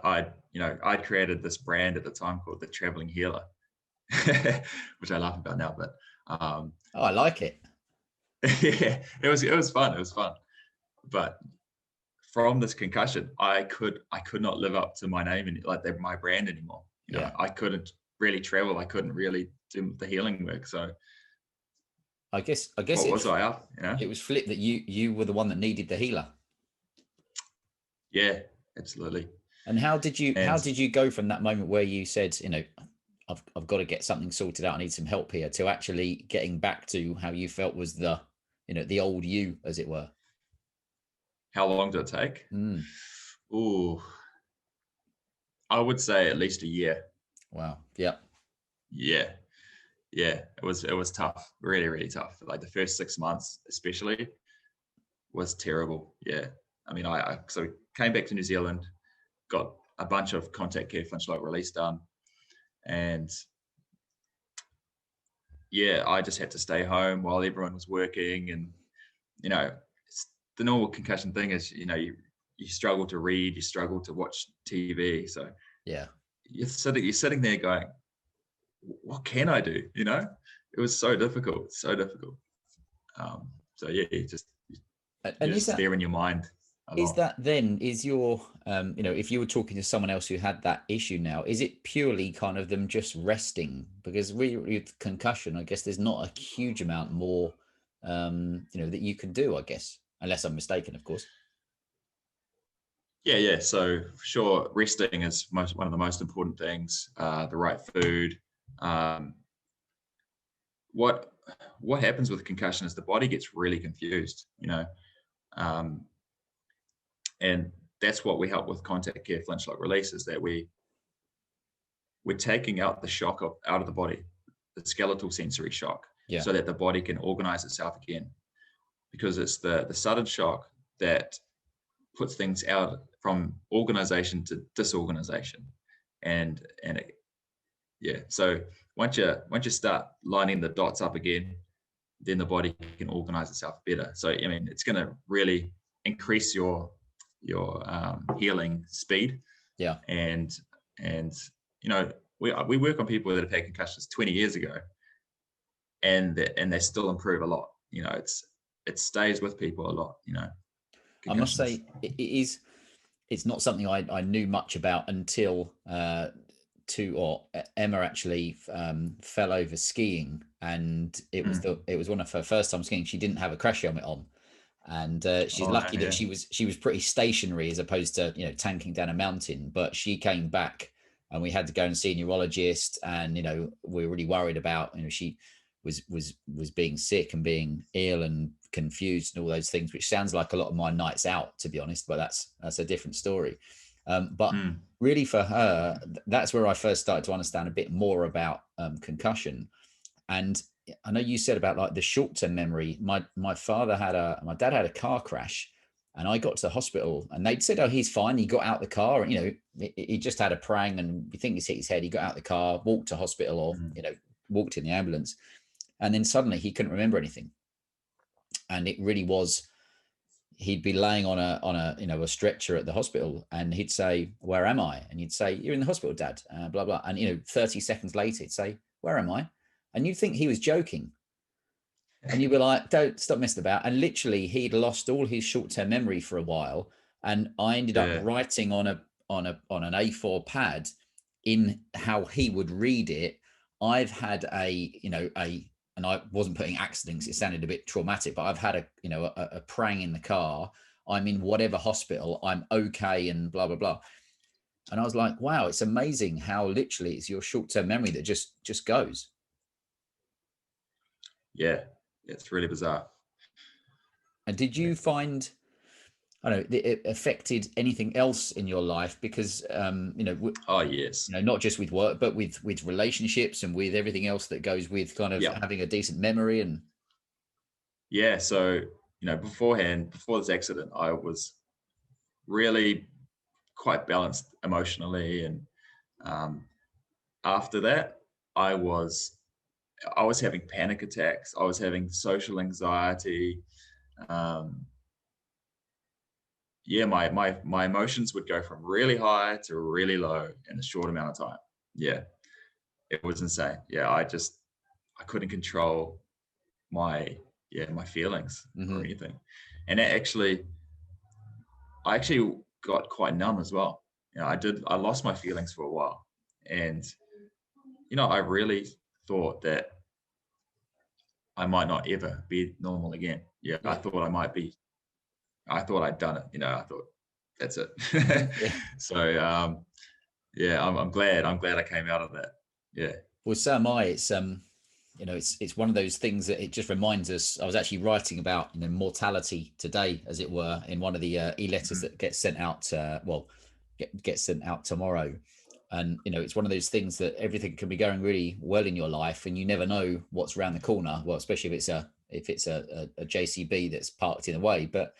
I created this brand at the time called the Traveling Healer, which I laugh about now, but I like it. Yeah, it was fun. It was fun. But from this concussion, I could not live up to my name and like my brand anymore. You know, I couldn't really travel. I couldn't really do the healing work. So I guess what was I up? You know, it was flipped that you were the one that needed the healer. Yeah, absolutely. And how did you go from that moment where you said, you know, I've got to get something sorted out, I need some help here, to actually getting back to how you felt was the, you know, the old you, as it were? How long did it take? Ooh, I would say at least a year. Wow. Yeah. Yeah. It was tough, really, really tough. Like the first 6 months, especially, was terrible. Yeah. I mean, I so came back to New Zealand, got a bunch of contact care Flinchlock release done, and yeah, I just had to stay home while everyone was working. And you know, the normal concussion thing is, you know, you struggle to read, you struggle to watch TV. So yeah, you're sitting there going, what can I do? You know, it was so difficult. So yeah, you're just there in your mind. Is that then, is your, you know, if you were talking to someone else who had that issue now, is it purely kind of them just resting? Because with concussion, I guess there's not a huge amount more, you know, that you can do, I guess, unless I'm mistaken, of course. Yeah. So for sure, resting is one of the most important things. The right food. What happens with concussion is the body gets really confused, you know. And that's what we help with contact care Flinchlock release, is that we're taking out the shock out of the body, the skeletal sensory shock, so that the body can organize itself again. Because it's the sudden shock that puts things out from organization to disorganization. So once you start lining the dots up again, then the body can organize itself better. So I mean, it's going to really increase your healing speed. Yeah. And you know, we work on people that have had concussions 20 years ago, and they still improve a lot. You know, it stays with people a lot. You know, I must say it it's not something I knew much about until Emma actually fell over skiing, and it was one of her first time skiing. She didn't have a crash helmet on, and she's lucky that she was pretty stationary as opposed to tanking down a mountain. But she came back, and we had to go and see a neurologist, and we were really worried about she was being sick and being ill and confused and all those things, which sounds like a lot of my nights out, to be honest, but that's a different story. But really for her, that's where I first started to understand a bit more about concussion. And I know you said about like the short-term memory. My dad had a car crash, and I got to the hospital, and they'd said, "Oh, he's fine. He got out the car, and he just had a prang, and we think he's hit his head." He got out the car, walked to hospital, or walked in the ambulance, and then suddenly he couldn't remember anything, and it really was. He'd be laying on a stretcher at the hospital, and he'd say, "Where am I?" And you'd say, "You're in the hospital, Dad." Blah blah, and 30 seconds later, he'd say, "Where am I?" And you'd think he was joking, and you'd be like, "Don't stop messing about." And literally, he'd lost all his short-term memory for a while, and I ended up writing on an A4 pad in how he would read it. I've had and I wasn't putting accidents, it sounded a bit traumatic, but I've had a prang in the car. I'm in whatever hospital, I'm okay, and blah blah blah. And I was like, wow, it's amazing how literally it's your short-term memory that just goes. Yeah, it's really bizarre. And did you find, I don't know, it affected anything else in your life? Because oh yes, not just with work, but with relationships and with everything else that goes with kind of having a decent memory. And so before this accident, I was really quite balanced emotionally, and after that I was having panic attacks, I was having social anxiety. My emotions would go from really high to really low in a short amount of time. It was insane. I couldn't control my feelings or anything. And I actually got quite numb as well. I lost my feelings for a while, and I really thought that I might not ever be normal again. I thought I might be. I thought I'd done it. I thought that's it. So I'm glad I came out of that. Yeah. Well, so am I. It's one of those things that it just reminds us. I was actually writing about mortality today, as it were, in one of the e-letters that gets sent out. Gets sent out tomorrow. And it's one of those things that everything can be going really well in your life, and you never know what's around the corner. Well, especially if it's a JCB that's parked in the way, but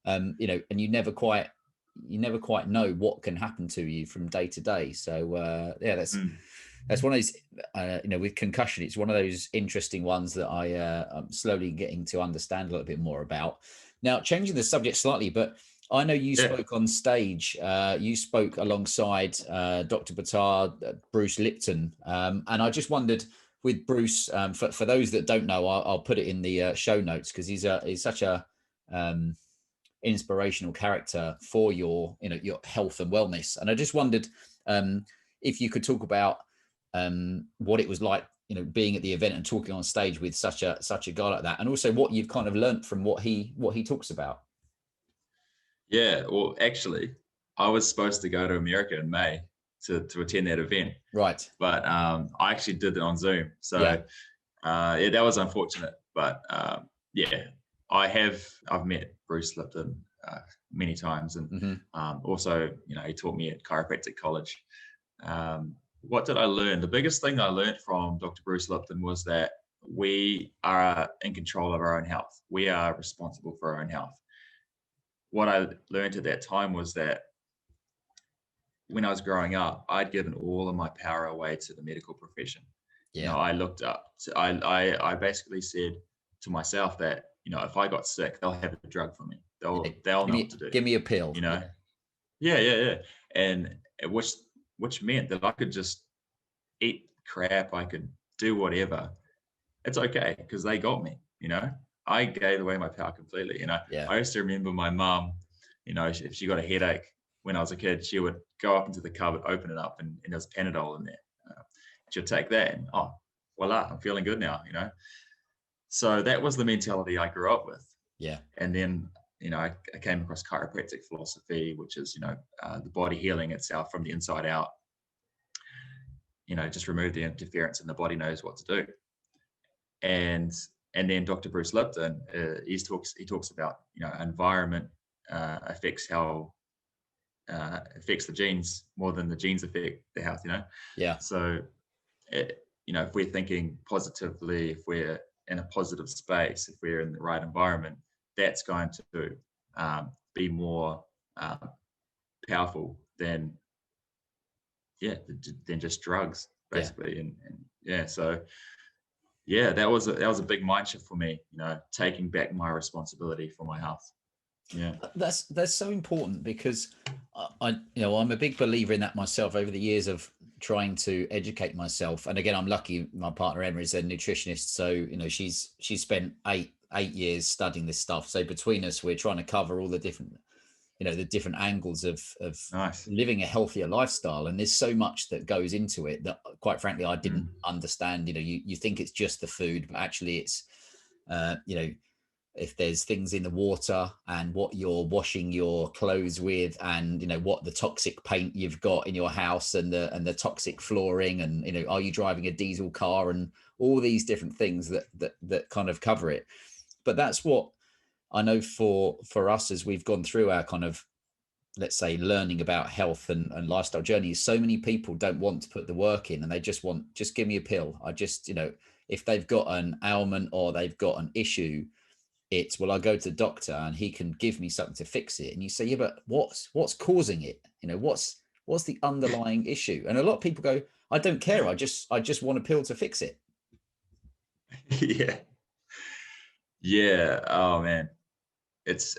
and you never quite know what can happen to you from day to day. So that's one of those, with concussion, it's one of those interesting ones that I'm slowly getting to understand a little bit more about. Now, changing the subject slightly, but I know you spoke on stage. You spoke alongside Dr. Batard, Bruce Lipton, and I just wondered with Bruce, for those that don't know, I'll put it in the show notes, because he's such a inspirational character for your health and wellness. And I just wondered if you could talk about what it was like being at the event and talking on stage with such a guy like that, and also what you've kind of learnt from what he talks about. Well, actually, I was supposed to go to America in May to attend that event, right? But I actually did it on Zoom, so that was unfortunate. But I've met Bruce Lipton many times, and also he taught me at chiropractic college. What did I learn? The biggest thing I learned from Dr. Bruce Lipton was that we are in control of our own health. We are responsible for our own health. What I learned at that time was that when I was growing up, I'd given all of my power away to the medical profession. I looked up. I basically said to myself that if I got sick, they'll have a drug for me. They'll know what to do. Give me a pill. And which meant that I could just eat crap. I could do whatever. It's okay because they got me. I gave away my power completely. I used to remember my mum. If she got a headache, when I was a kid, she would go up into the cupboard, open it up, and there's Panadol in there. She'd take that and, oh, voila, I'm feeling good now, So that was the mentality I grew up with. Yeah. And then, I came across chiropractic philosophy, which is, the body healing itself from the inside out. Just remove the interference and the body knows what to do. And then Dr. Bruce Lipton, he talks about, environment affects the genes more than the genes affect the health, Yeah. So, if we're thinking positively, if we're in a positive space, if we're in the right environment, that's going to be more powerful than just drugs, basically. And so that was a big mind shift for me, taking back my responsibility for my health. Yeah, that's so important, because I'm a big believer in that myself over the years of trying to educate myself. And again, I'm lucky my partner Emma is a nutritionist, so she's spent eight years studying this stuff. So between us, we're trying to cover all the different angles of nice. living a healthier lifestyle. And there's so much that goes into it that, quite frankly, I didn't understand. You think it's just the food, but actually it's if there's things in the water and what you're washing your clothes with, and what the toxic paint you've got in your house, and the toxic flooring, and are you driving a diesel car, and all these different things that kind of cover it. But that's what I know for us, as we've gone through our kind of, let's say, learning about health and lifestyle journeys, so many people don't want to put the work in, and they just give me a pill. I just, if they've got an ailment or they've got an issue, it's, well, I go to the doctor and he can give me something to fix it. And you say, yeah, but what's causing it? What's the underlying issue? And a lot of people go, I don't care. I just want a pill to fix it. Yeah. Oh man. It's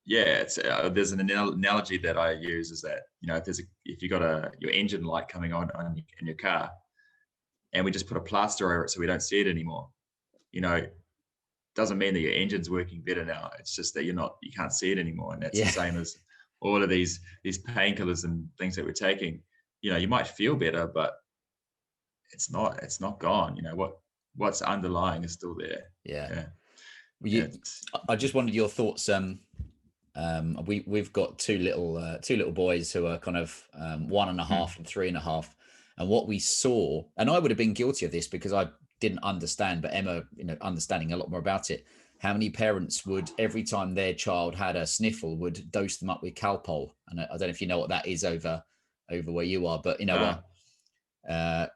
there's an analogy that I use, is that, if you got your engine light coming on in your car, and we just put a plaster over it so we don't see it anymore, doesn't mean that your engine's working better now. It's just that you can't see it anymore. And that's the same as all of these painkillers and things that we're taking. You might feel better, but it's not gone. What's underlying is still there. I just wondered your thoughts. We've got two little boys who are kind of 1.5 and 3.5, and what we saw, and I would have been guilty of this because I didn't understand, but Emma, understanding a lot more about it, how many parents would, every time their child had a sniffle, would dose them up with Calpol. And I don't know if you know what that is over where you are, but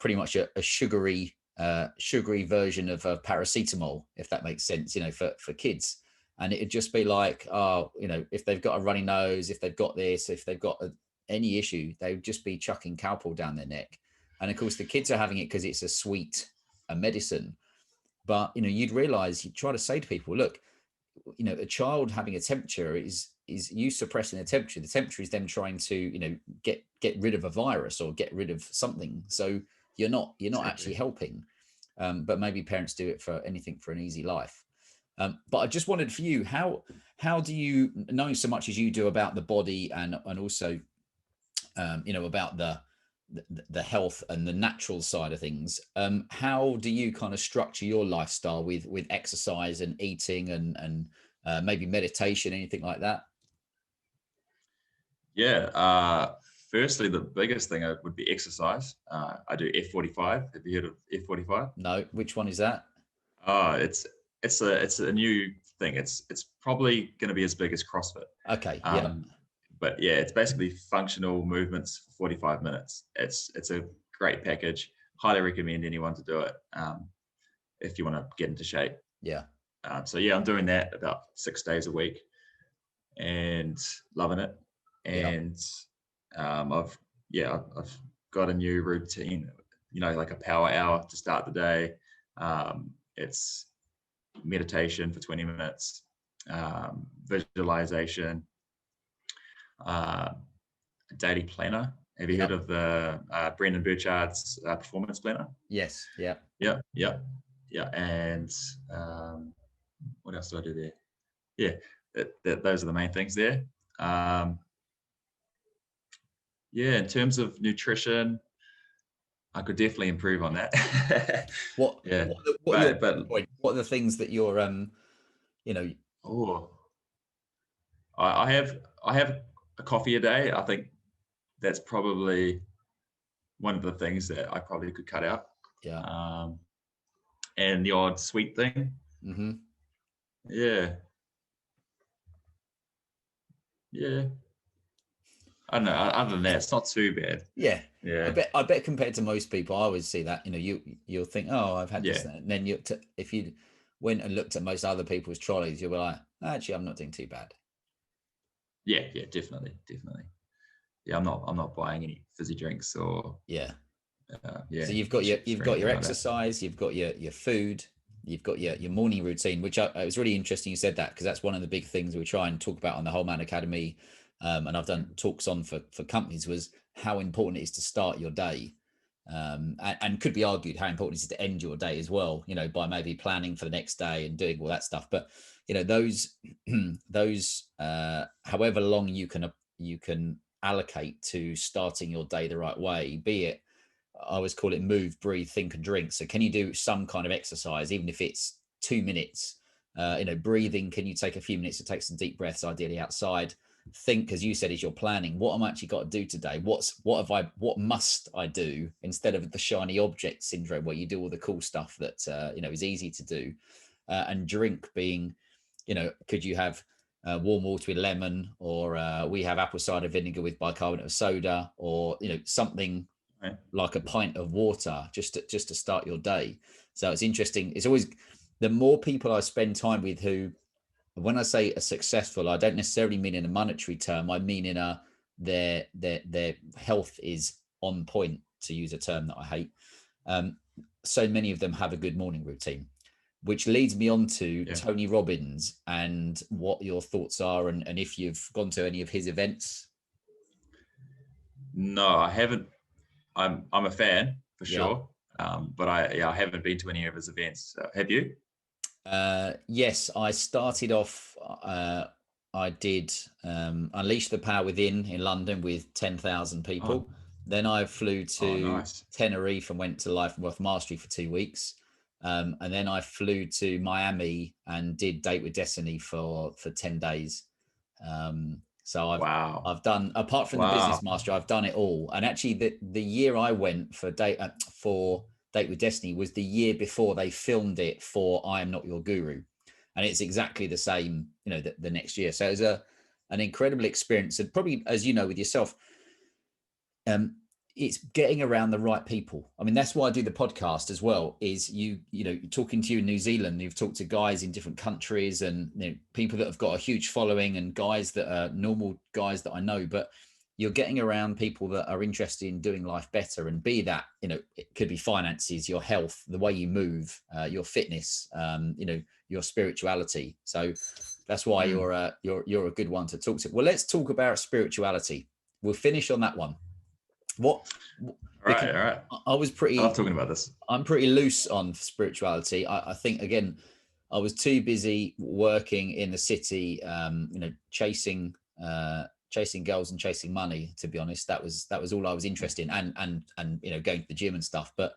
pretty much a sugary version of paracetamol, if that makes sense, for kids. And it'd just be like, if they've got a runny nose, if they've got this, if they've got any issue, they would just be chucking Calpol down their neck. And of course, the kids are having it because it's a medicine. But you'd realize, you try to say to people, look, a child having a temperature is you suppressing the temperature. The temperature is them trying to get rid of a virus or get rid of something. So you're not actually helping. But maybe parents do it for anything, for an easy life. But I just wondered for you, how do you, knowing so much as you do about the body and also about the health and the natural side of things, how do you kind of structure your lifestyle with exercise and eating and maybe meditation, anything like that? Firstly, the biggest thing would be exercise. I do F45. Have you heard of F45? No. Which one is that? It's a new thing. It's probably going to be as big as CrossFit. Okay. But it's basically functional movements for 45 minutes. It's a great package. Highly recommend anyone to do it if you want to get into shape. I'm doing that about 6 days a week and loving it. And I've got a new routine, like a power hour to start the day. It's meditation for 20 minutes, visualization, daily planner. Have you heard of the Brendan Burchard's performance planner? Yes. Yeah. And what else do I do there? Those are the main things there. Yeah, in terms of nutrition, I could definitely improve on that. What Yeah, what are your but point? What are the things that you're you know? oh, I have a coffee a day. I think that's probably one of the things that I probably could cut out. Yeah. And the odd sweet thing. Mm-hmm. Yeah. Yeah. I don't know. Other than that, it's not too bad. Yeah. Yeah. I bet compared to most people, I always see that, you'll think, oh, I've had this, Yeah. and then if you went and looked at most other people's trolleys, you'll be like, actually, I'm not doing too bad. Yeah. Yeah. Definitely. Definitely. Yeah. I'm not buying any fizzy drinks or Yeah. yeah. So you've got chips or your anything like that. exercise, you've got your food, you've got your morning routine, which it was really interesting you said that, because that's one of the big things we try and talk about on the Whole Man Academy, and I've done talks on for companies, was how important it is to start your day, and could be argued how important it is to end your day as well, by maybe planning for the next day and doing all that stuff. But those those however long you can allocate to starting your day the right way, be it, I always call it move, breathe, think, and drink. So can you do some kind of exercise, even if it's 2 minutes? Breathing, can you take a few minutes to take some deep breaths, ideally outside? Think, as you said, is you're planning, what am I actually got to do today? What must I do, instead of the shiny object syndrome where you do all the cool stuff that is easy to do. And drink being, could you have warm water with lemon, or we have apple cider vinegar with bicarbonate of soda, or something Right. like a pint of water just to start your day. So it's interesting. It's always, the more people I spend time with who, when I say are successful, I don't necessarily mean in a monetary term. I mean in their health is on point, to use a term that I hate. So many of them have a good morning routine, which leads me on to Tony Robbins and what your thoughts are, and if you've gone to any of his events. No, I haven't. I'm a fan for Yeah. sure. But I haven't been to any of his events. Have you? Yes, I started off. I did Unleash the Power Within in London with 10,000 people. Oh, Then I flew to nice. Tenerife and went to Life and Wealth Mastery for 2 weeks. And then I flew to Miami and did Date with Destiny for 10 days. So I've done, apart from the Business Master, I've done it all. And actually, the year I went for Date with Destiny was the year before they filmed it for I Am Not Your Guru, and it's exactly the same, the next year. So it was an incredible experience, and probably, as you know, with yourself, it's getting around the right people. I mean, that's why I do the podcast as well, is talking to you in New Zealand, you've talked to guys in different countries, and people that have got a huge following, and guys that are normal guys that I know, but you're getting around people that are interested in doing life better, and be that, it could be finances, your health, the way you move, your fitness, your spirituality. So that's why you're a good one to talk to. Well, let's talk about spirituality. We'll finish on that one. All right. I was pretty, I love talking about this. I'm pretty loose on spirituality. I think, again, I was too busy working in the city, chasing girls and chasing money, to be honest. That was all I was interested in, and going to the gym and stuff. But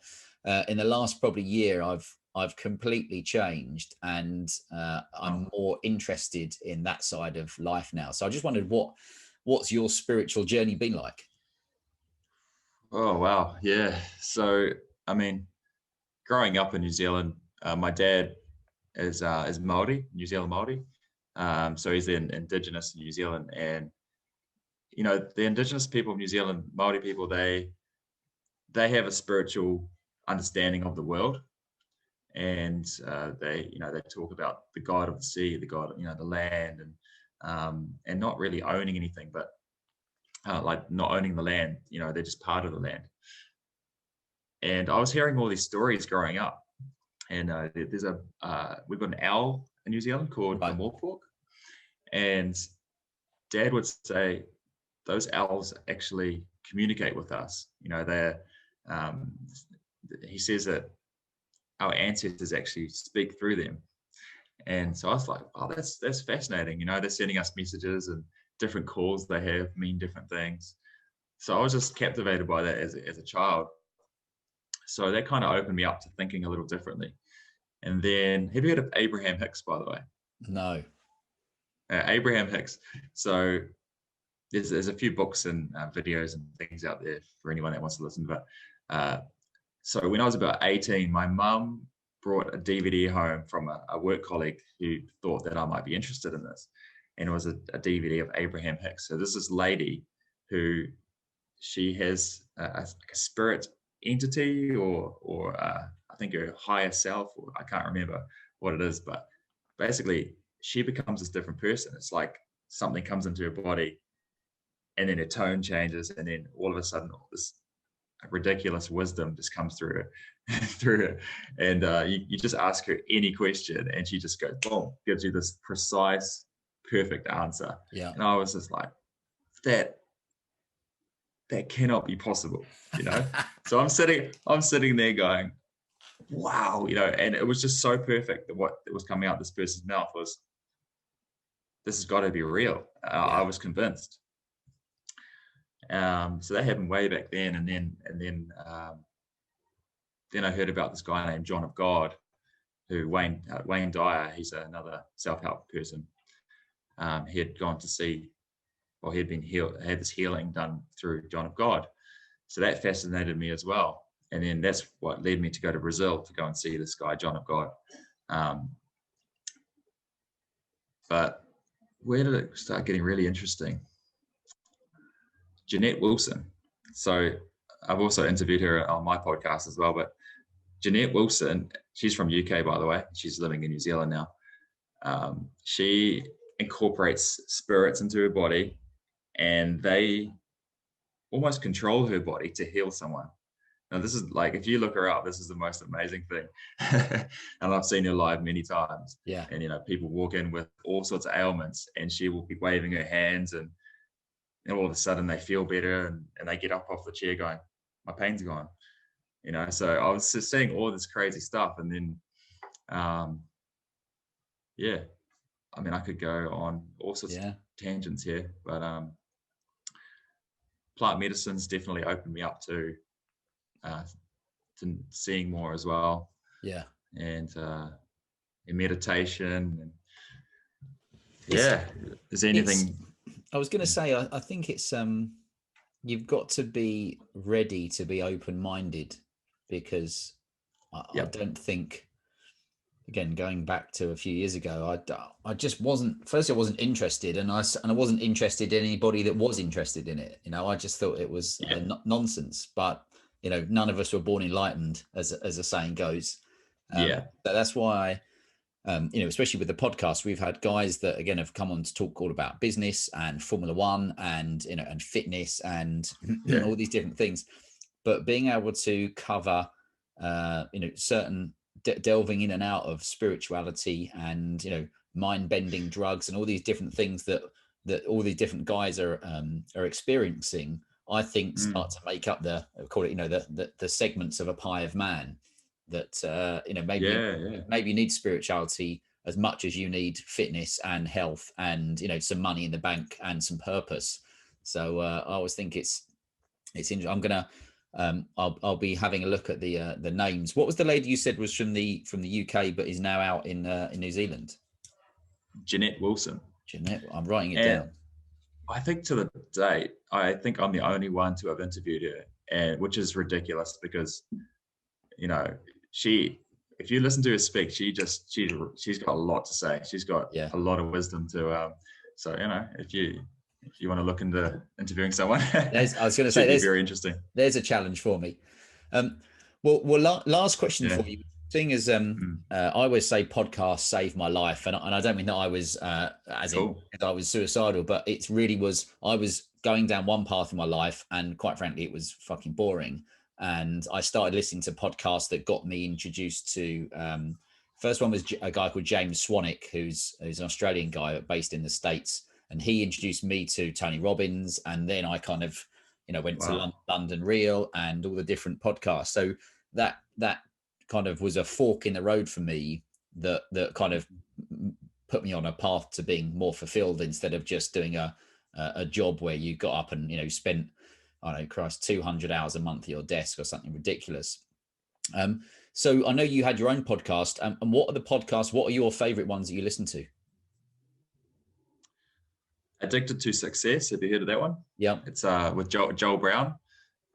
in the last probably year, I've completely changed, and I'm more interested in that side of life now. So I just wondered, what's your spiritual journey been like? Oh, wow. Yeah. So, I mean, growing up in New Zealand, my dad is Māori, New Zealand Māori. So he's the indigenous in New Zealand, and the indigenous people of New Zealand, Māori people, they have a spiritual understanding of the world, and they talk about the God of the sea, the God, the land, and not really owning anything, but like not owning the land. They're just part of the land. And I was hearing all these stories growing up, and we've got an owl in New Zealand called a moorpork, and Dad would say those owls actually communicate with us. He says that our ancestors actually speak through them. And so I was like, oh, that's fascinating. They're sending us messages, and different calls they have mean different things. So I was just captivated by that as a child. So that kind of opened me up to thinking a little differently. And then, have you heard of Abraham Hicks, by the way? No. Abraham Hicks. So there's a few books and videos and things out there for anyone that wants to listen. But so when I was about 18, my mum brought a DVD home from a work colleague who thought that I might be interested in this. And it was a DVD of Abraham Hicks. So this is lady who, she has a spirit entity or I think her higher self, or I can't remember what it is, but basically she becomes this different person. It's like something comes into her body and then her tone changes, and then all of a sudden all this ridiculous wisdom just comes through her. And you just ask her any question and she just goes boom, gives you this precise, perfect answer. Yeah. And I was just like, that cannot be possible, you know. So I'm sitting there going, wow, you know. And it was just so perfect that what was coming out this person's mouth was, this has got to be real. I was convinced. So that happened way back then, and then I heard about this guy named John of God, who Wayne Dyer. He's another self-help person. He had gone to see, or he'd been healed, had this healing done through John of God. So that fascinated me as well. And then that's what led me to go to Brazil to go and see this guy, John of God. But where did it start getting really interesting? Jeanette Wilson. So I've also interviewed her on my podcast as well, but Jeanette Wilson, she's from UK, by the way. She's living in New Zealand now. She incorporates spirits into her body, and they almost control her body to heal someone. Now, this is like, if you look her up, this is the most amazing thing. And I've seen her live many times. Yeah. And, you know, people walk in with all sorts of ailments, and she will be waving her hands, and all of a sudden they feel better, and they get up off the chair going, my pain's gone. You know, so I was just seeing all this crazy stuff. And then, yeah, I mean, I could go on all sorts of tangents here, but plant medicine's definitely opened me up to seeing more as well. Yeah. And meditation. And yeah. Is there anything? I was going to say, I think it's, you've got to be ready to be open-minded, because I don't think, again, going back to a few years ago, I just wasn't, firstly, I wasn't interested, and I wasn't interested in anybody that was interested in it. You know, I just thought it was nonsense. But, you know, none of us were born enlightened, as the saying goes. But that's why, you know, especially with the podcast, we've had guys that, again, have come on to talk all about business and Formula One and, you know, and fitness and all these different things. But being able to cover, you know, certain delving in and out of spirituality and, you know, mind-bending drugs and all these different things that all these different guys are experiencing, I think start to make up call it, you know, the segments of a pie of man that, you know, maybe you need spirituality as much as you need fitness and health and, you know, some money in the bank and some purpose. So I always think it's interesting. I'm gonna I'll be having a look at the names. What was the lady you said was from the UK but is now out in New Zealand? Jeanette Wilson. Jeanette, I'm writing it down. I think to the date, I think I'm the only one to have interviewed her, and which is ridiculous because, you know, if you listen to her speak, she's got a lot to say. She's got a lot of wisdom to. So, you know, if you want to look into interviewing someone, I was going to say, there's very interesting. There's a challenge for me. Well, last question for you. Seeing as I always say podcasts saved my life, and I don't mean that I was as in I was suicidal, but it really was. I was going down one path in my life, and quite frankly, it was fucking boring. And I started listening to podcasts that got me introduced to. First one was a guy called James Swanwick, who's an Australian guy based in the States, and he introduced me to Tony Robbins, and then I kind of, you know, went to London Real and all the different podcasts. So that kind of was a fork in the road for me that kind of put me on a path to being more fulfilled instead of just doing a a job where you got up and, you know, spent, I don't know, Christ, 200 hours a month at your desk or something ridiculous. So I know you had your own podcast, and what are the podcasts? What are your favorite ones that you listen to? Addicted to Success. Have you heard of that one? Yeah. It's with Joel Brown.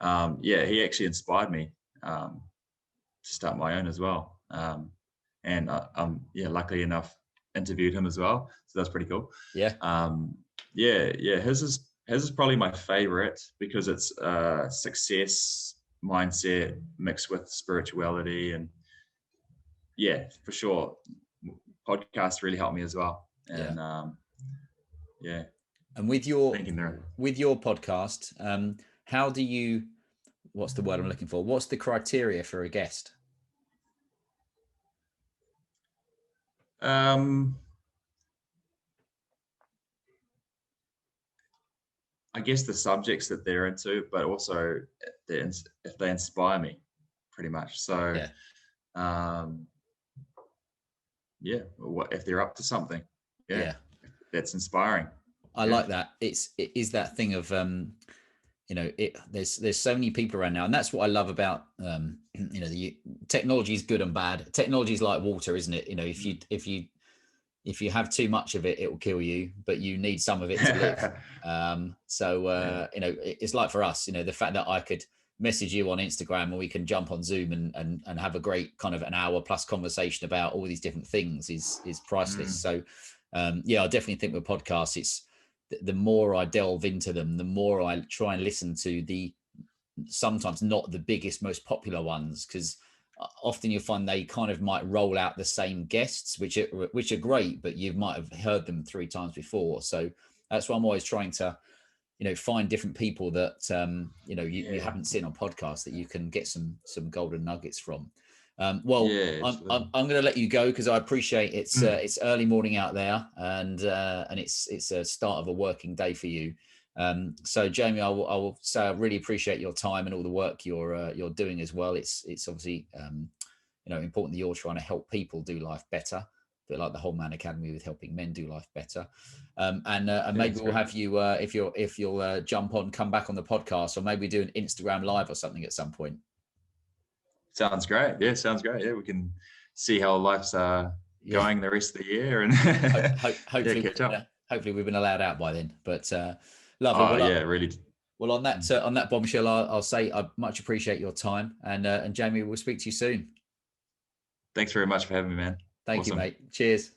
Yeah, he actually inspired me to start my own as well. And yeah, luckily enough, interviewed him as well. So that's pretty cool. Yeah. Yeah. His is probably my favorite because it's success mindset mixed with spirituality, and yeah, for sure, podcasts really helped me as well. And yeah. And with your podcast, how do you? What's the word I'm looking for? What's the criteria for a guest? I guess the subjects that they're into, but also if they inspire me, pretty much. So, yeah, if they're up to something, that's inspiring. I like that. It is that thing of you know, there's so many people around now, and that's what I love about you know, the technology is good and bad. Technology is like water, isn't it? You know, if you have too much of it, it will kill you, but you need some of it to live. You know, it's like for us, you know, the fact that I could message you on Instagram and we can jump on Zoom and have a great kind of an hour plus conversation about all these different things is priceless. So yeah, I definitely think with podcasts, it's the more I delve into them, the more I try and listen to the sometimes not the biggest, most popular ones, because often you'll find they kind of might roll out the same guests, which are great, but you might have heard them 3 times before. So that's why I'm always trying to, you know, find different people that you know you haven't seen on podcasts that you can get some golden nuggets from. I'm going to let you go because I appreciate it's early morning out there, and it's a start of a working day for you. So Jamie, I will say I really appreciate your time and all the work you're doing as well. It's obviously you know, important that you're trying to help people do life better, a bit like the Whole Man Academy with helping men do life better. And maybe we'll have you if you'll jump on, come back on the podcast, or maybe do an Instagram live or something at some point. Sounds great. Yeah, sounds great. Yeah, we can see how life's going the rest of the year, and hopefully catch up. Hopefully we've been allowed out by then. But lovely. Really. Well, on that bombshell, I'll say I much appreciate your time, and Jamie, we'll speak to you soon. Thanks very much for having me, man. Thank you, mate. Cheers.